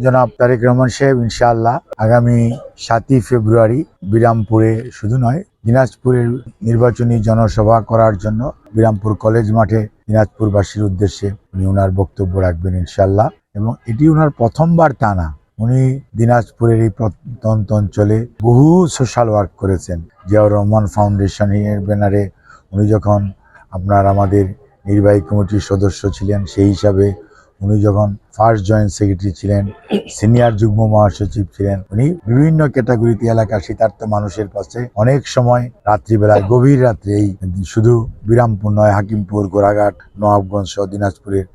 জনাব তারেক রহমান সাহেব ইনশাআল্লাহ আগামী 7ই ফেব্রুয়ারি বিরামপুরে শুধু নয় দিনাজপুরের নির্বাচনী জনসভা করার জন্য বিরামপুর কলেজ মাঠে দিনাজপুরবাসীর উদ্দেশ্যে উনি ওনার বক্তব্য রাখবেন ইনশাআল্লাহ। এবং এটি ওনার প্রথমবার তা না, উনি দিনাজপুরের এই প্রত্যন্ত অঞ্চলে বহু সোশ্যাল ওয়ার্ক করেছেন। জিয়াউর রহমান ফাউন্ডেশনের ব্যানারে উনি যখন আমাদের নির্বাহী কমিটির সদস্য ছিলেন, সেই হিসাবে উনি যখন ফার্স্ট জয়েন্ট সেক্রেটারি ছিলেন, সিনিয়র যুগ্ম মহাসচিব ছিলেন, উনি বিভিন্ন ক্যাটাগরিতে এলাকার শীতার্থ মানুষের পাশে অনেক সময় রাত্রিবেলায় গভীর রাত্রে এই শুধু বিরামপুর নয়, হাকিমপুর, গোড়াঘাট, নবাবগঞ্জ সহ দিনাজপুরের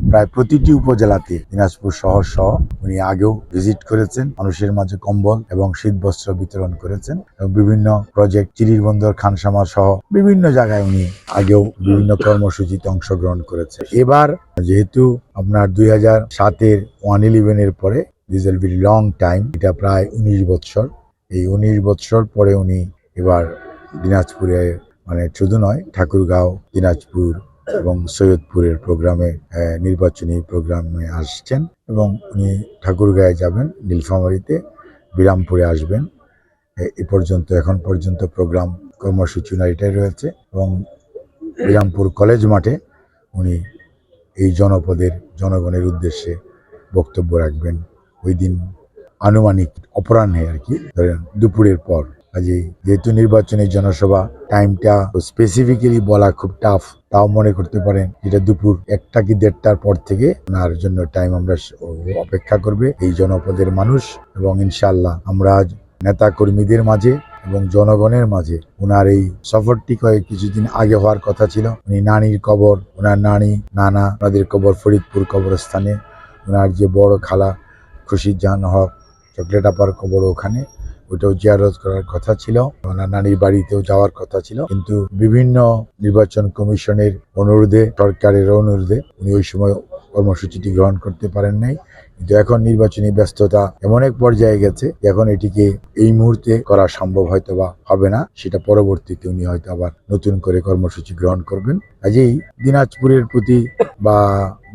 প্রায় প্রতিটি উপজেলাতে, দিনাজপুর শহর সহ উনি আগেও ভিজিট করেছেন, মানুষের মাঝে কম্বল এবং শীতবস্ত্র বিতরণ করেছেন এবং বিভিন্ন প্রজেক্ট চিরির বন্দর, খানসামা সহ বিভিন্ন জায়গায় উনি আগেও বিভিন্ন কর্মসূচিতে অংশগ্রহণ করেছেন। এবার যেহেতু 2007-এর 1/11-এর পরে this will be long time, এটা প্রায় 19 বছর। এই 19 বছর পরে উনি এবার দিনাজপুরে শুধু নয়, ঠাকুরগাঁও, দিনাজপুর এবং সৈয়দপুরের প্রোগ্রামে, নির্বাচনী প্রোগ্রামে আসছেন এবং উনি ঠাকুরগাঁয়ে যাবেন, নীলফামারীতে, বিরামপুরে আসবেন। এখন পর্যন্ত প্রোগ্রাম কর্মসূচি ওনার এটাই রয়েছে এবং বিরামপুর কলেজ মাঠে উনি এই জনগণের উদ্দেশ্যে বক্তব্য রাখবেন। ওই দিন আনুমানিক অপরাহ্নে ধরেন দুপুরের পর। কাজেই যেহেতু নির্বাচনী জনসভা, টাইমটা স্পেসিফিক্যালি বলা খুব টাফ, তাও মনে করতে পারেন যেটা দুপুর 1টা কি 1:30টার পর থেকে ওনার জন্য টাইম আমরা অপেক্ষা করবে এই জনপদের মানুষ। এবং ইনশাআল্লাহ আমরা নেতা কর্মীদের মাঝে এবং জনগণের মাঝে ওনার এই সফরটি কিছুদিন আগে হওয়ার কথা ছিল। উনি নানির কবর, ওনার নানা ওনাদের কবর ফরিদপুর কবরস্থানে, ওনার যে বড় খালা খুশিজাহান হক চকলেট আপার কবর ওখানে, ওটাও জিয়ারত করার কথা ছিল, ওনার নানির বাড়িতেও যাওয়ার কথা ছিল, কিন্তু বিভিন্ন নির্বাচন কমিশনের অনুরোধে, সরকারের অনুরোধে উনি ওই সময় কর্মসূচিটি গ্রহণ করতে পারেন নাই। কিন্তু এখন নির্বাচনী ব্যস্ততা এমন এক পর্যায়ে গেছে, এখন এটিকে এই মুহূর্তে করা সম্ভব হয়তো বা হবে না, সেটা পরবর্তীতে উনি হয়তো আবার নতুন করে কর্মসূচি গ্রহণ করবেন। কাজেই দিনাজপুরের প্রতি বা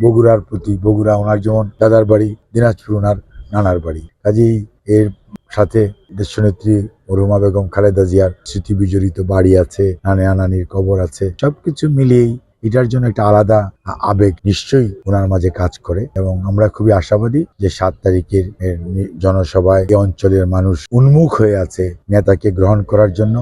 বগুড়ার প্রতি, বগুড়া ওনার যেমন দাদার বাড়ি, দিনাজপুর ওনার নানার বাড়ি, কাজেই এর সাথে দেশনেত্রী মরহুমা বেগম খালেদা জিয়ার স্মৃতি বিজড়িত বাড়ি আছে, নানির কবর আছে, সবকিছু মিলিয়েই এটার জন্য একটা আলাদা আবেগ নিশ্চয়ই ওনার মাঝে কাজ করে। এবং আমরা খুবই আশাবাদী যে 7 তারিখের জনসভায় এই অঞ্চলের মানুষ উন্মুখ হয়ে আছে নেতাকে গ্রহণ করার জন্য।